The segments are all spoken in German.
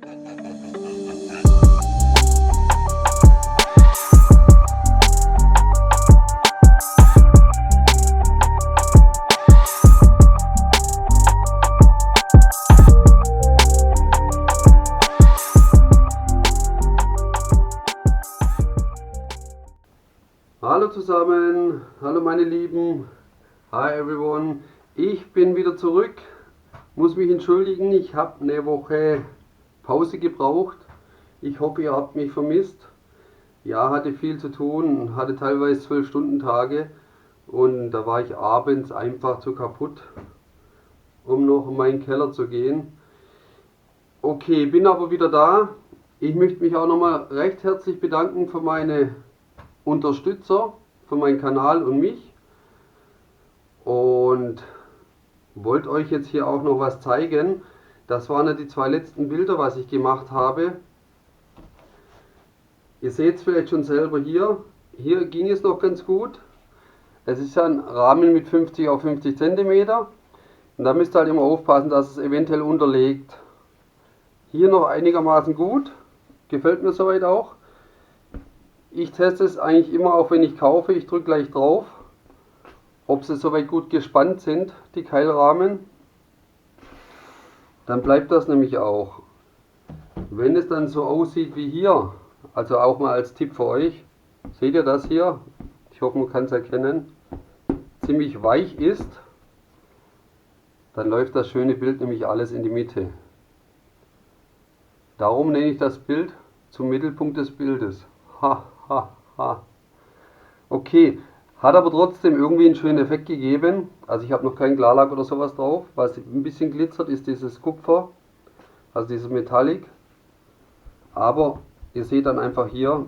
Hallo zusammen, hallo meine Lieben, hi everyone, ich bin wieder zurück, muss mich entschuldigen, ich habe eine Woche Pause gebraucht, ich hoffe ihr habt mich vermisst, ja, hatte viel zu tun, hatte teilweise 12-Stunden-Tage und da war ich abends einfach zu kaputt, um noch in meinen Keller zu gehen. Okay, bin aber wieder da, ich möchte mich auch nochmal recht herzlich bedanken für meine Unterstützer, für meinen Kanal und mich und wollte euch jetzt hier auch noch was zeigen. Das waren ja die 2 letzten Bilder, was ich gemacht habe. Ihr seht es vielleicht schon selber hier. Hier ging es noch ganz gut. Es ist ja ein Rahmen mit 50 auf 50 cm und da müsst ihr halt immer aufpassen, dass es eventuell unterlegt. Hier noch einigermaßen gut, gefällt mir soweit auch. Ich teste es eigentlich immer, auch wenn ich kaufe, ich drücke gleich drauf, ob sie soweit gut gespannt sind, die Keilrahmen. Dann bleibt das nämlich auch. Wenn es dann so aussieht wie hier, also auch mal als Tipp für euch, seht ihr das hier? Ich hoffe, man kann es erkennen. Ziemlich weich ist, dann läuft das schöne Bild nämlich alles in die Mitte. Darum nenne ich das Bild zum Mittelpunkt des Bildes. Ha, ha, ha. Okay, hat aber trotzdem irgendwie einen schönen Effekt gegeben. Also ich habe noch keinen Klarlack oder sowas drauf. Was ein bisschen glitzert, ist dieses Kupfer, also dieses Metallic. Aber ihr seht dann einfach hier,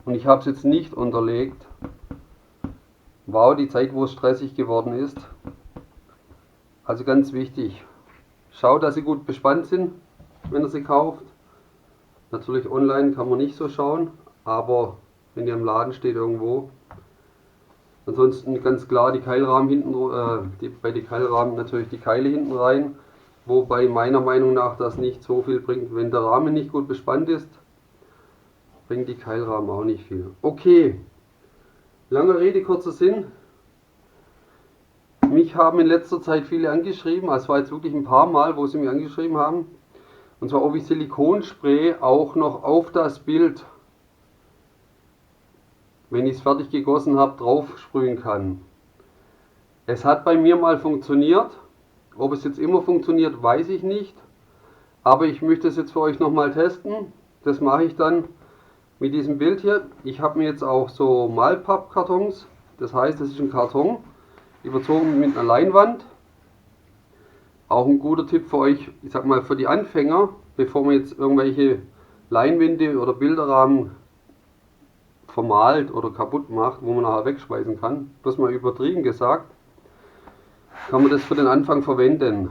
und ich habe es jetzt nicht unterlegt. Wow, die Zeit, wo es stressig geworden ist. Also ganz wichtig, schaut, dass sie gut bespannt sind, wenn ihr sie kauft. Natürlich online kann man nicht so schauen, aber wenn ihr im Laden steht irgendwo. Ansonsten ganz klar die Keilrahmen hinten, bei den Keilrahmen natürlich die Keile hinten rein. Wobei meiner Meinung nach das nicht so viel bringt. Wenn der Rahmen nicht gut bespannt ist, bringt die Keilrahmen auch nicht viel. Okay, lange Rede, kurzer Sinn. Mich haben in letzter Zeit viele angeschrieben, also es war jetzt wirklich ein paar Mal, wo sie mich angeschrieben haben. Und zwar, ob ich Silikonspray auch noch auf das Bild, wenn ich es fertig gegossen habe, drauf sprühen kann. Es hat bei mir mal funktioniert. Ob es jetzt immer funktioniert, weiß ich nicht. Aber ich möchte es jetzt für euch nochmal testen. Das mache ich dann mit diesem Bild hier. Ich habe mir jetzt auch so Malpappkartons. Das heißt, es ist ein Karton, überzogen mit einer Leinwand. Auch ein guter Tipp für euch, ich sag mal für die Anfänger, bevor man jetzt irgendwelche Leinwände oder Bilderrahmen vermalt oder kaputt macht, wo man nachher wegschmeißen kann. Bloß mal übertrieben gesagt, kann man das für den Anfang verwenden.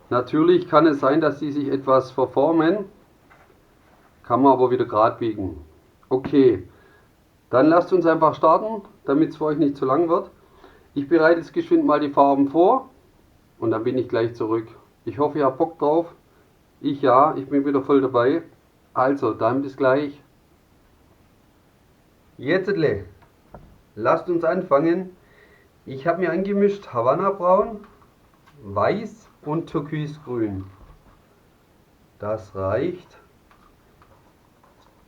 Natürlich kann es sein, dass die sich etwas verformen, kann man aber wieder gerade biegen. Okay, dann lasst uns einfach starten, damit es für euch nicht zu lang wird. Ich bereite jetzt geschwind mal die Farben vor und dann bin ich gleich zurück. Ich hoffe, ihr habt Bock drauf. Ich ja, ich bin wieder voll dabei. Also, dann bis gleich. Jetzt lasst uns anfangen. Ich habe mir angemischt Havanna Braun, Weiß und Türkisgrün. Das reicht.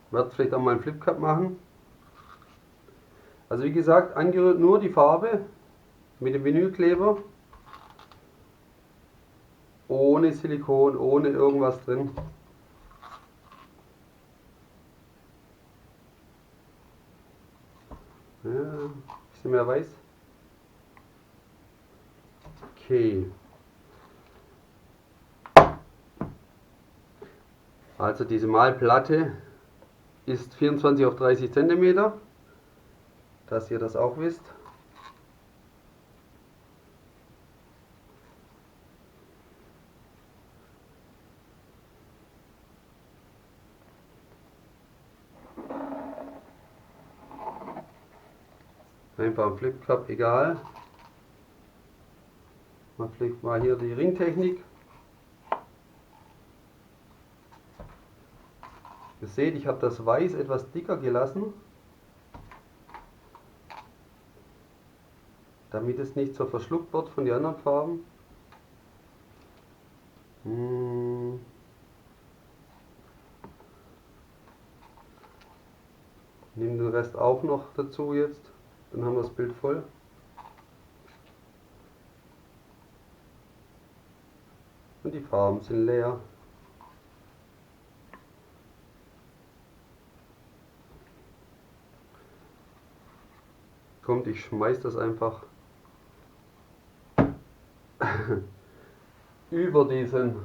Ich werde vielleicht auch mal einen Flipcup machen. Also wie gesagt, angerührt nur die Farbe mit dem Vinylkleber. Ohne Silikon, ohne irgendwas drin. Ja, ein bisschen mehr weiß. Okay. Also diese Malplatte ist 24 auf 30 cm, dass ihr das auch wisst. Einfach ein Flipcup, egal. Man fliegt mal hier die Ringtechnik. Ihr seht, ich habe das Weiß etwas dicker gelassen, damit es nicht so verschluckt wird von den anderen Farben. Nehmen den Rest auch noch dazu jetzt, dann haben wir das Bild voll. Und die Farben sind leer. Kommt, ich schmeiß das einfach über diesen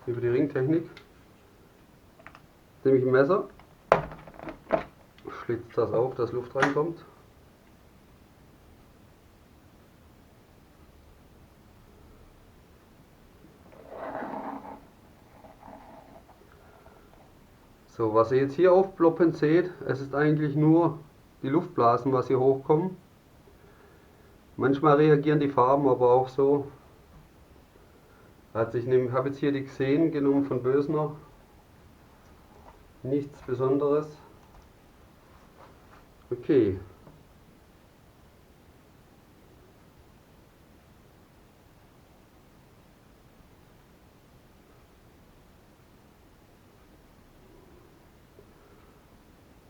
über die Ringtechnik. Jetzt nehme ich ein Messer, schlitze das auf, dass Luft reinkommt. So, was ihr jetzt hier aufploppen seht, es ist eigentlich nur die Luftblasen, was hier hochkommen. Manchmal reagieren die Farben aber auch so. Also ich habe jetzt hier die Xen genommen von Bösner. Nichts Besonderes. Okay.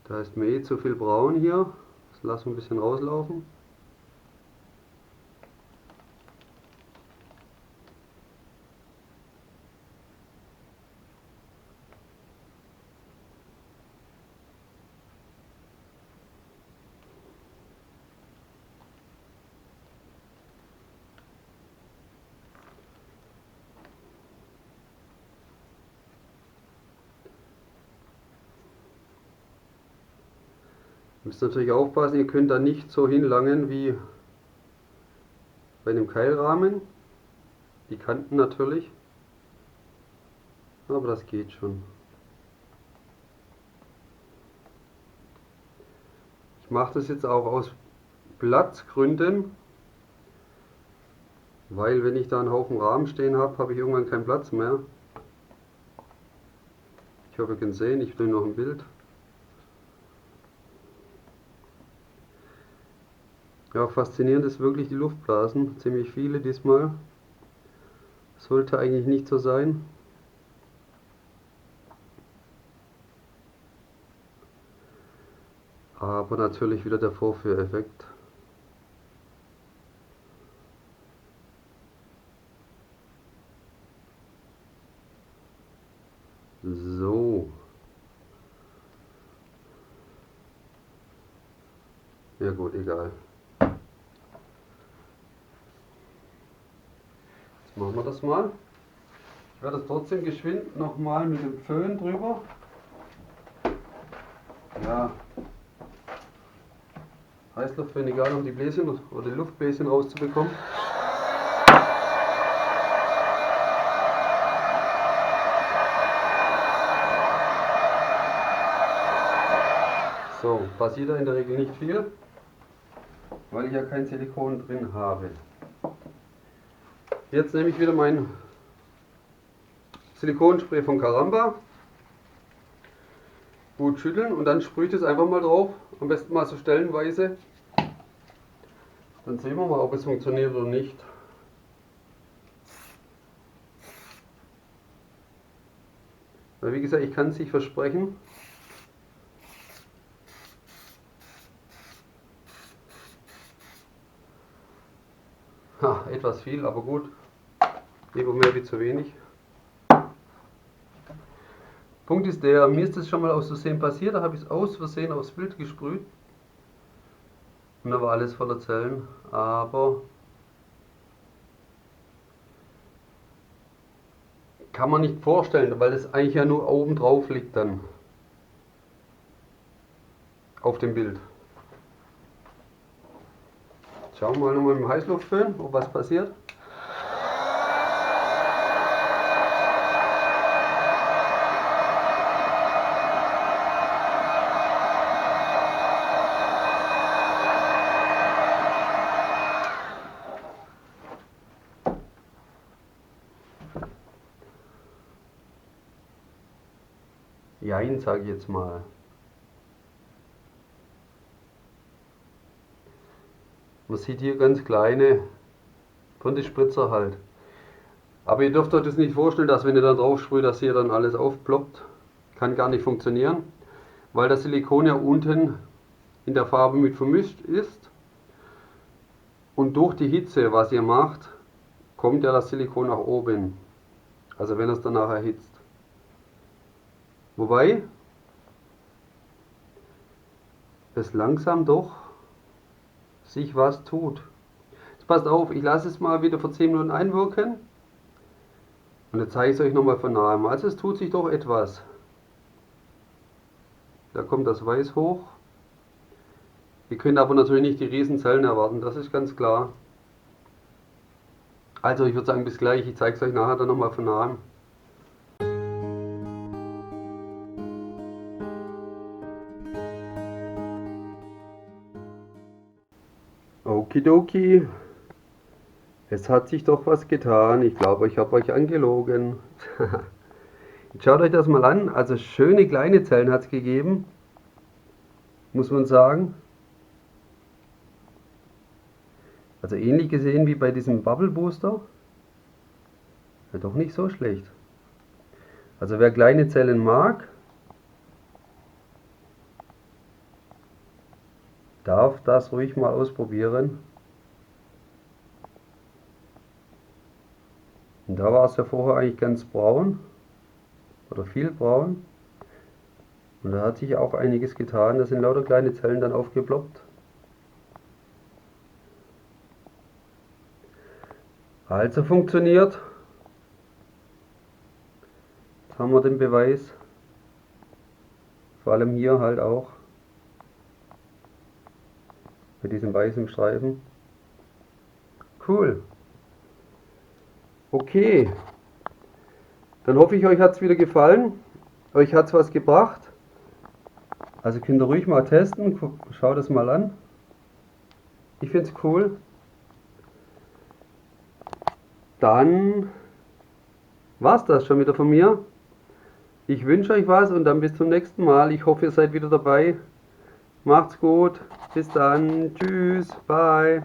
Da ist mir eh zu viel braun hier. Das lassen wir ein bisschen rauslaufen. Ihr müsst natürlich aufpassen, ihr könnt da nicht so hinlangen wie bei einem Keilrahmen. Die Kanten natürlich. Aber das geht schon. Ich mache das jetzt auch aus Platzgründen, weil wenn ich da einen Haufen Rahmen stehen habe, habe ich irgendwann keinen Platz mehr. Ich hoffe, ihr könnt sehen, ich will noch ein Bild. Ja, faszinierend ist wirklich die Luftblasen, ziemlich viele diesmal. Sollte eigentlich nicht so sein. Aber natürlich wieder der Vorführeffekt. So. Ja gut, egal. Jetzt machen wir das mal. Ich werde das trotzdem geschwind nochmal mit dem Föhn drüber. Ja. Heißluftföhn, egal, um die Bläschen oder die Luftbläschen rauszubekommen. So, passiert da in der Regel nicht viel, weil ich ja kein Silikon drin habe. Jetzt nehme ich wieder mein Silikonspray von Caramba. Gut schütteln und dann sprühe ich das einfach mal drauf. Am besten mal so stellenweise. Dann sehen wir mal, ob es funktioniert oder nicht. Weil wie gesagt, ich kann es nicht versprechen. Ha, etwas viel, aber gut. Lieber mehr wie zu wenig. Punkt ist der, mir ist das schon mal aus Versehen passiert, da habe ich es aus Versehen aufs Bild gesprüht. Und da war alles voller Zellen, aber kann man nicht vorstellen, weil es eigentlich ja nur oben drauf liegt dann. Auf dem Bild. Schauen wir mal nochmal mit dem Heißluftföhn, ob was passiert. Jein, sage ich jetzt mal. Man sieht hier ganz kleine, von den Spritzer halt. Aber ihr dürft euch das nicht vorstellen, dass wenn ihr dann drauf sprüht, dass hier dann alles aufploppt. Kann gar nicht funktionieren, weil das Silikon ja unten in der Farbe mit vermischt ist. Und durch die Hitze, was ihr macht, kommt ja das Silikon nach oben. Also wenn es danach erhitzt. Wobei es langsam doch sich was tut. Jetzt passt auf, ich lasse es mal wieder für 10 Minuten einwirken. Und jetzt zeige ich es euch nochmal von nahem. Also es tut sich doch etwas. Da kommt das Weiß hoch. Ihr könnt aber natürlich nicht die Riesenzellen erwarten, das ist ganz klar. Also ich würde sagen bis gleich, ich zeige es euch nachher dann nochmal von nahem. Okidoki, es hat sich doch was getan. Ich glaube, ich habe euch angelogen. Jetzt schaut euch das mal an. Also schöne kleine Zellen hat es gegeben, muss man sagen. Also ähnlich gesehen wie bei diesem Bubble Booster. Ja, doch nicht so schlecht. Also wer kleine Zellen mag, darf das ruhig mal ausprobieren. Und da war es ja vorher eigentlich ganz braun. Oder viel braun. Und da hat sich auch einiges getan. Da sind lauter kleine Zellen dann aufgeploppt. Also funktioniert. Jetzt haben wir den Beweis. Vor allem hier halt auch. Mit diesem weißen Streifen. Cool. Okay. Dann hoffe ich, euch hat es wieder gefallen. Euch hat es was gebracht. Also könnt ihr ruhig mal testen. Schaut es mal an. Ich finde es cool. Dann war es das schon wieder von mir. Ich wünsche euch was und dann bis zum nächsten Mal. Ich hoffe, ihr seid wieder dabei. Macht's gut. Bis dann. Tschüss. Bye.